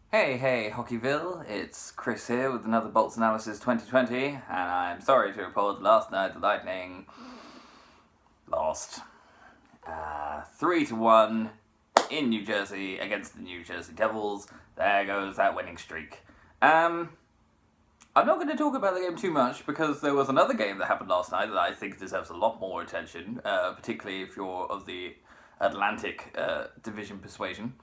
Hey, Hockeyville, it's Chris here with another Bolts Analysis 2020, and I'm sorry to report last night the Lightning lost 3-1 in New Jersey against the New Jersey Devils. There goes that winning streak. I'm not going to talk about the game too much because there was another game that happened last night that I think deserves a lot more attention, particularly if you're of the Atlantic Division persuasion.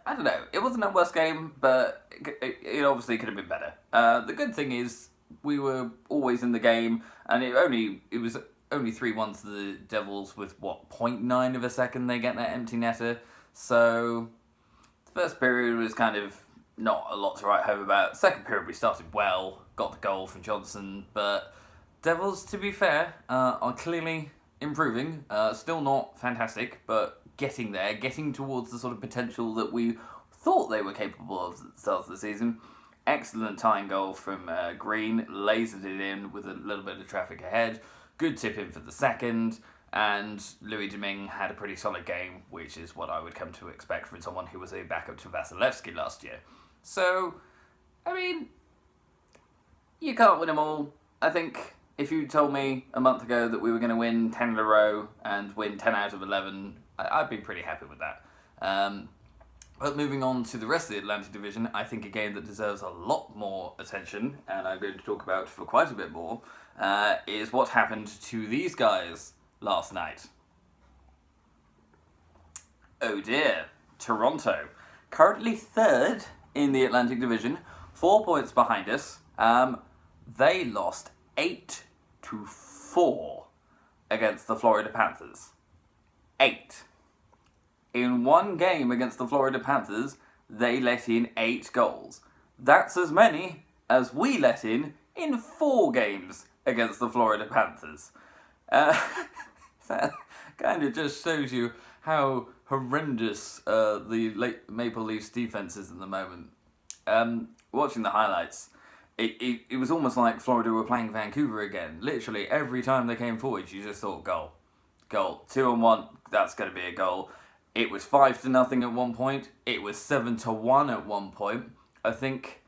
I don't know, it wasn't our worst game, but it obviously could have been better. The good thing is, we were always in the game, and it was only 3-1 to the Devils with, 0.9 of a second they get that empty netter, so the first period was kind of not a lot to write home about. Second period we started well, got the goal from Johnson, but Devils, to be fair, are clearly improving. Still not fantastic, but getting there, getting towards the sort of potential that we thought they were capable of at the start of the season. Excellent tying goal from Green, lasered it in with a little bit of traffic ahead. Good tip in for the second, and Louis Domingue had a pretty solid game, which is what I would come to expect from someone who was a backup to Vasilevsky last year. So, I mean, you can't win them all. I think if you told me a month ago that we were going to win 10 in a row and win 10 out of 11, I'd be pretty happy with that. But moving on to the rest of the Atlantic Division, I think a game that deserves a lot more attention, and I'm going to talk about for quite a bit more, is what happened to these guys last night. Oh dear, Toronto. Currently third in the Atlantic Division, 4 points behind us. They lost 8-4 against the Florida Panthers. 8. In one game against the Florida Panthers, they let in 8 goals. That's as many as we let in 4 games against the Florida Panthers. That kind of just shows you how horrendous the Maple Leafs defense is at the moment. Watching the highlights, it was almost like Florida were playing Vancouver again. Literally, every time they came forward, you just thought, goal. 2-1, that's going to be a goal. It was 5-0 at one point. It was 7-1 at one point. I think,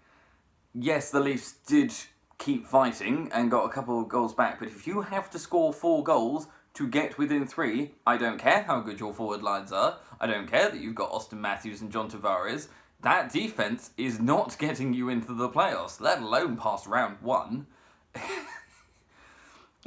yes, the Leafs did keep fighting and got a couple of goals back, but if you have to score 4 goals to get within 3, I don't care how good your forward lines are. I don't care that you've got Austin Matthews and John Tavares. That defense is not getting you into the playoffs, let alone past round 1.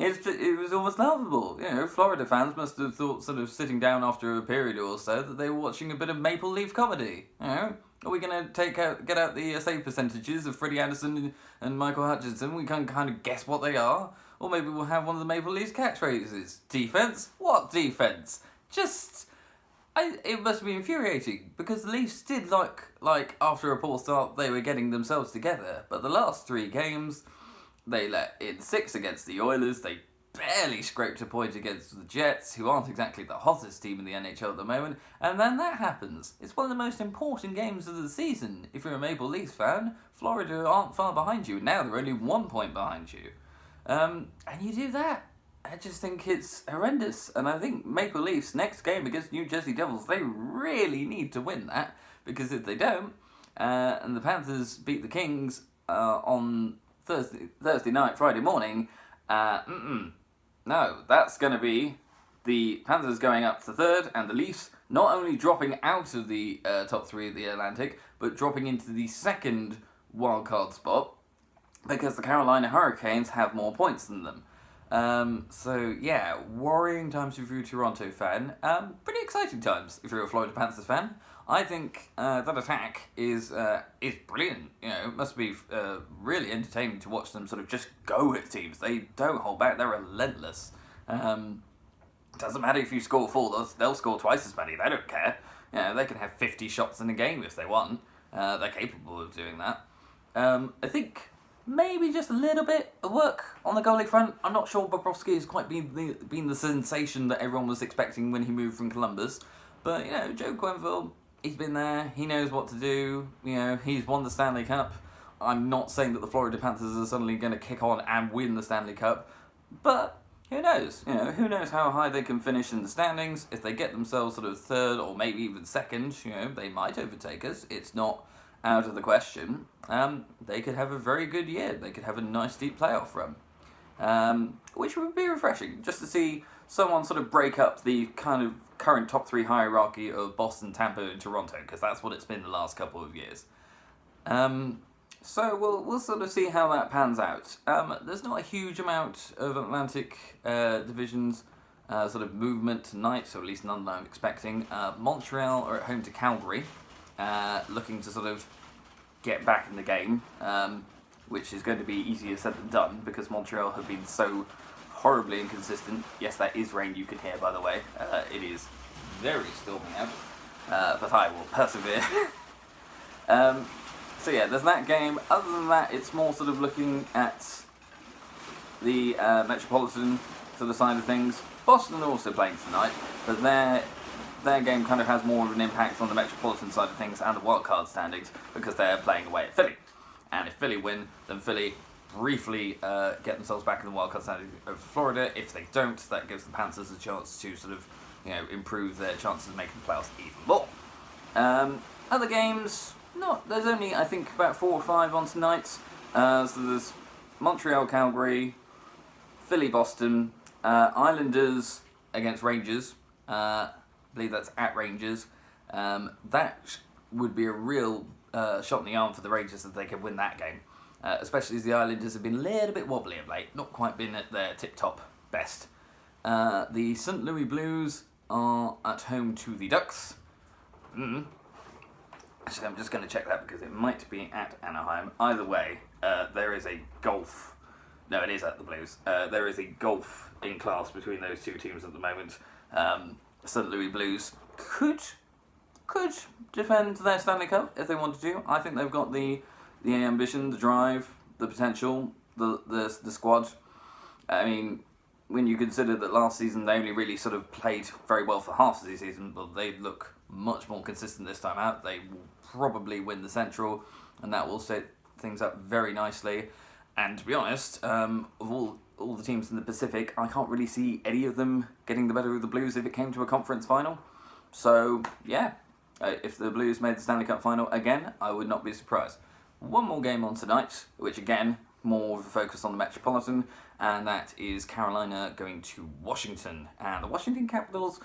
It was almost laughable. Florida fans must have thought, sort of sitting down after a period or so, that they were watching a bit of Maple Leaf comedy. Are we going to get out the save percentages of Freddie Anderson and Michael Hutchinson? We can kind of guess what they are. Or maybe we'll have one of the Maple Leafs catchphrases. Defense? What defense? It must be infuriating, because the Leafs did like after a poor start, they were getting themselves together. But the last 3 games, they let in 6 against the Oilers. They barely scraped a point against the Jets, who aren't exactly the hottest team in the NHL at the moment. And then that happens. It's one of the most important games of the season. If you're a Maple Leafs fan, Florida aren't far behind you. Now they're only 1 point behind you. And you do that. I just think it's horrendous. And I think Maple Leafs' next game against New Jersey Devils, they really need to win that. Because if they don't, and the Panthers beat the Kings on Thursday night, Friday morning, no, that's going to be the Panthers going up to 3rd, and the Leafs not only dropping out of the top 3 of the Atlantic, but dropping into the 2nd wildcard spot, because the Carolina Hurricanes have more points than them. So yeah, worrying times if you're a Toronto fan. Pretty exciting times if you're a Florida Panthers fan. I think that attack is brilliant. It must be really entertaining to watch them sort of just go at teams. They don't hold back. They're relentless. Doesn't matter if you score 4; they'll score twice as many. They don't care. They can have 50 shots in a game if they want. They're capable of doing that. I think maybe just a little bit of work on the goalie front. I'm not sure Bobrovsky has quite been the sensation that everyone was expecting when he moved from Columbus. But, Joe Quenneville, he's been there. He knows what to do. He's won the Stanley Cup. I'm not saying that the Florida Panthers are suddenly going to kick on and win the Stanley Cup. But who knows? Who knows how high they can finish in the standings. If they get themselves sort of third or maybe even second, they might overtake us. It's not out of the question. They could have a very good year. They could have a nice deep playoff run, which would be refreshing, just to see someone sort of break up the kind of current top three hierarchy of Boston, Tampa, and Toronto, because that's what it's been the last couple of years. So we'll sort of see how that pans out. There's not a huge amount of Atlantic divisions sort of movement tonight, or at least none that I'm expecting. Montreal are at home to Calgary, looking to sort of get back in the game, which is going to be easier said than done because Montreal have been so horribly inconsistent. Yes, that is rain you can hear, by the way. It is very storming out, but I will persevere. So yeah, there's that game. Other than that, it's more sort of looking at the Metropolitan sort of side of things. Boston are also playing tonight, but their game kind of has more of an impact on the Metropolitan side of things and the wildcard standings because they're playing away at Philly. And if Philly win, then Philly briefly get themselves back in the wildcard standings over Florida. If they don't, that gives the Panthers a chance to sort of improve their chances of making the playoffs even more. Other games, there's only I think about 4 or 5 on tonight. So there's Montreal, Calgary, Philly, Boston, Islanders against Rangers. I believe that's at Rangers. That would be a real shot in the arm for the Rangers if they could win that game. Especially as the Islanders have been a little bit wobbly of late, not quite been at their tip-top best. The St. Louis Blues are at home to the Ducks. Actually, I'm just going to check that because it might be at Anaheim. Either way, there is a gulf. No, it is at the Blues. There is a gulf in class between those two teams at the moment. St. Louis Blues could defend their Stanley Cup if they wanted to. I think they've got the ambition, the drive, the potential, the squad. I mean, when you consider that last season they only really sort of played very well for half of the season, but they look much more consistent this time out. They will probably win the Central, and that will set things up very nicely. And to be honest, of all the teams in the Pacific, I can't really see any of them getting the better of the Blues if it came to a conference final. So, yeah, if the Blues made the Stanley Cup final again, I would not be surprised. One more game on tonight, which again, more of a focus on the Metropolitan, and that is Carolina going to Washington. And the Washington Capitals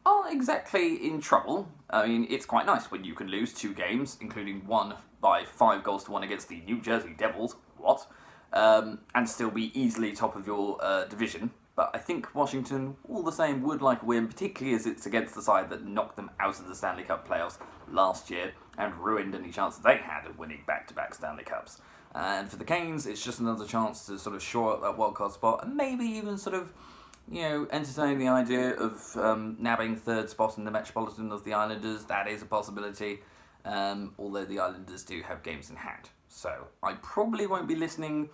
aren't exactly in trouble. I mean, it's quite nice when you can lose 2 games, including one by 5-1 against the New Jersey Devils, and still be easily top of your division. But I think Washington, all the same, would like a win, particularly as it's against the side that knocked them out of the Stanley Cup playoffs last year and ruined any chance they had of winning back-to-back Stanley Cups. And for the Canes, it's just another chance to sort of shore up that wildcard spot and maybe even sort of, entertain the idea of nabbing third spot in the Metropolitan of the Islanders. That is a possibility, although the Islanders do have games in hand. So I probably won't be listening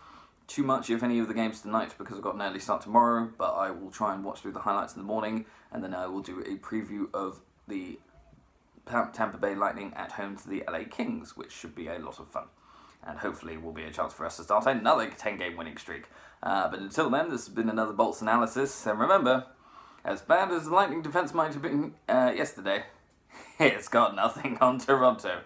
too much if any of the games tonight because I've got an early start tomorrow, but I will try and watch through the highlights in the morning, and then I will do a preview of the Tampa Bay Lightning at home to the LA Kings, which should be a lot of fun. And hopefully will be a chance for us to start another 10-game winning streak. But until then, this has been another Bolts analysis, and remember, as bad as the Lightning defense might have been yesterday, it's got nothing on Toronto.